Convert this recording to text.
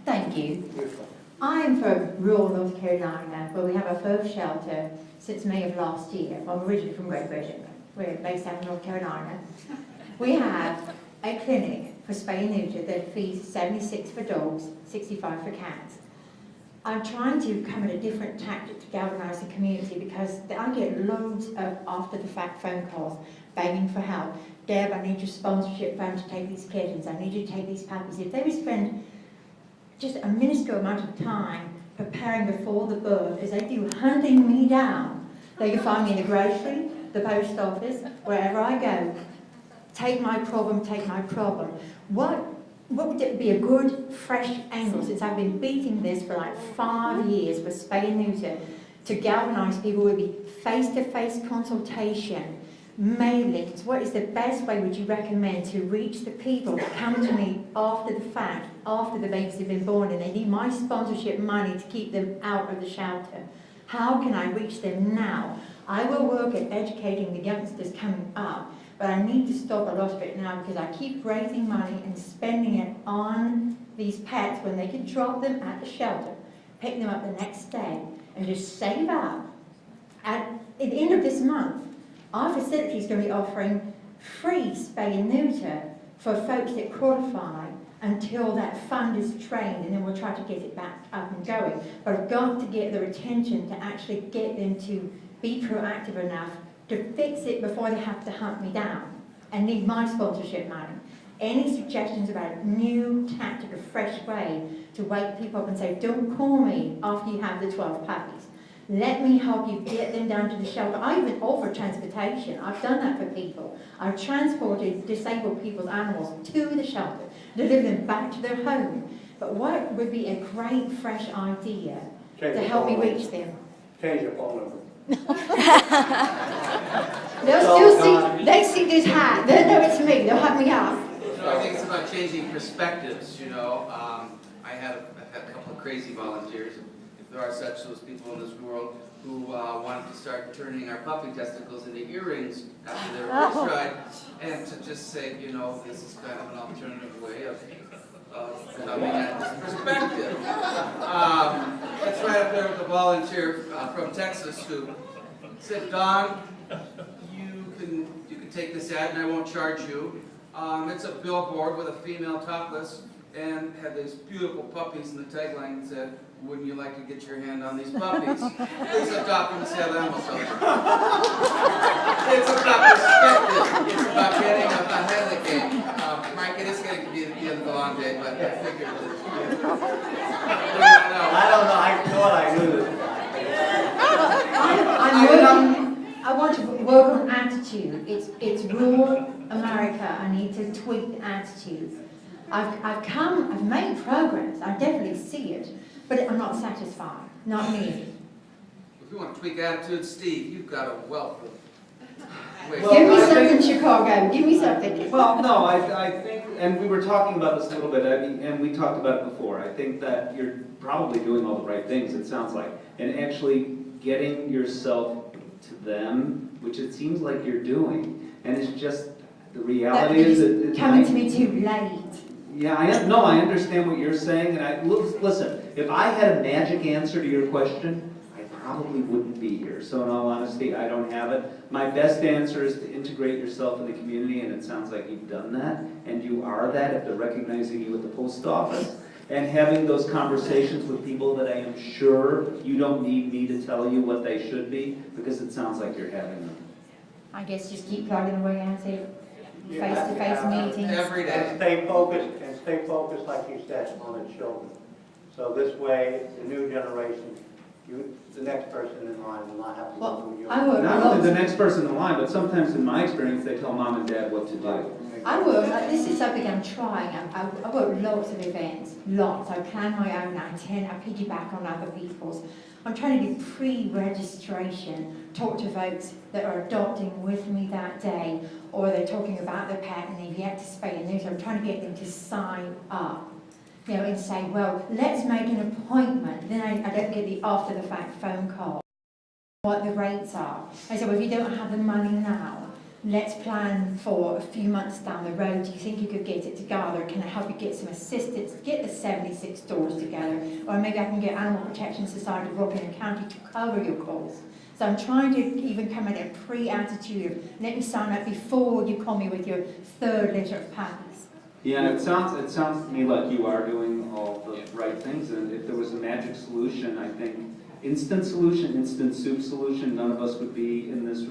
Thank you. I'm from rural North Carolina, where we have our first shelter since May of last year. I'm originally from Great Britain. We're based out of North Carolina. We have a clinic for spay and neuter that feeds 76 for dogs, 65 for cats. I'm trying to come at a different tactic to galvanise the community because I get loads of after-the-fact phone calls begging for help. Deb, I need your sponsorship fund to take these kittens. I need you to take these puppies. If they would spend just a minuscule amount of time preparing before the birth, as they do hunting me down, they can find me in the grocery, the post office, wherever I go. Take my problem, take my problem. What would it be a good, fresh angle, since I've been beating this for like 5 years for spay and neuter, to galvanise people would be face-to-face consultation, mailings. What is the best way would you recommend to reach the people that come to me after the fact, after the babies have been born and they need my sponsorship money to keep them out of the shelter? How can I reach them now? I will work at educating the youngsters coming up, but I need to stop a lot of it now because I keep raising money and spending it on these pets when they could drop them at the shelter, pick them up the next day, and just save up. At the end of this month, our facility is going to be offering free spay and neuter for folks that qualify until that fund is trained, and then we'll try to get it back up and going. But I've got to get their attention to actually get them to be proactive enough to fix it before they have to hunt me down and need my sponsorship money. Any suggestions about a new tactic, a fresh way to wake people up and say, don't call me after you have the 12 puppies. Let me help you get them down to the shelter. I even offer transportation. I've done that for people. I've transported disabled people's animals to the shelter, deliver them back to their home. But what would be a great, fresh idea to help me reach them? Change your phone number. They'll still see, they see this hat, they'll know it's me, they'll hunt me up. I think it's about changing perspectives, you know. I've had a couple of crazy volunteers, if there are such those people in this world, who wanted to start turning our puppy testicles into earrings after their first ride, and to just say, you know, this is kind of an alternative way of coming at this perspective. That's right up there with a volunteer from Texas who said, Don, you can take this ad and I won't charge you. It's a billboard with a female topless and had these beautiful puppies, and the tagline said, wouldn't you like to get your hand on these puppies? Please adopt them and sell animal shelter. It's about perspective. It's about getting ahead of the game. Mike, it is getting to be the end of the long day, but I figured I don't know, I thought I knew this. I want to work on attitude. It's rural America. I need to tweak the attitude. I've made progress. I definitely see it, but I'm not satisfied. Not me. If you want to tweak attitude, Steve, you've got a wealth of ways. Give me something, Chicago. Give me something. Well, no, I think, and we were talking about this a little bit, and we talked about it before. I think that you're probably doing all the right things, it sounds like, and actually getting yourself to them, which it seems like you're doing. And it's just, the reality is that it's coming to me too late. Yeah, I understand what you're saying, and listen, if I had a magic answer to your question, I probably wouldn't be here. So in all honesty, I don't have it. My best answer is to integrate yourself in the community, and it sounds like you've done that, and you are that if they're recognizing you at the post office, and having those conversations with people that I am sure you don't need me to tell you what they should be, because it sounds like you're having them. I guess just keep plugging away at it. Face-to-face meetings. Every day. And stay focused, like you said, on the children. So this way, the new generation, the next person in line will not have to go through you. Not only the next person in line, but sometimes in my experience, they tell mom and dad what to do. I work, this is something I'm trying. I work lots of events, lots. I plan my own, I piggyback on other people's. I'm trying to do pre-registration, talk to folks that are adopting with me that day, or they're talking about their pet and they've yet to spay and neuter. I'm trying to get them to sign up, you know, and say, well, let's make an appointment. Then I don't get the after-the-fact phone call, what the rates are. I said, well, if you don't have the money now, let's plan for a few months down the road. Do you think you could get it together? Can I help you get some assistance, get the 76 stores together? Or maybe I can get Animal Protection Society of Rockingham County to cover your costs. So I'm trying to even come in a pre-attitude of, let me sign up before you call me with your third litter of puppies. Yeah, it sounds to me like you are doing all the right things, and if there was a magic solution, I think instant solution, instant soup solution, none of us would be in this room.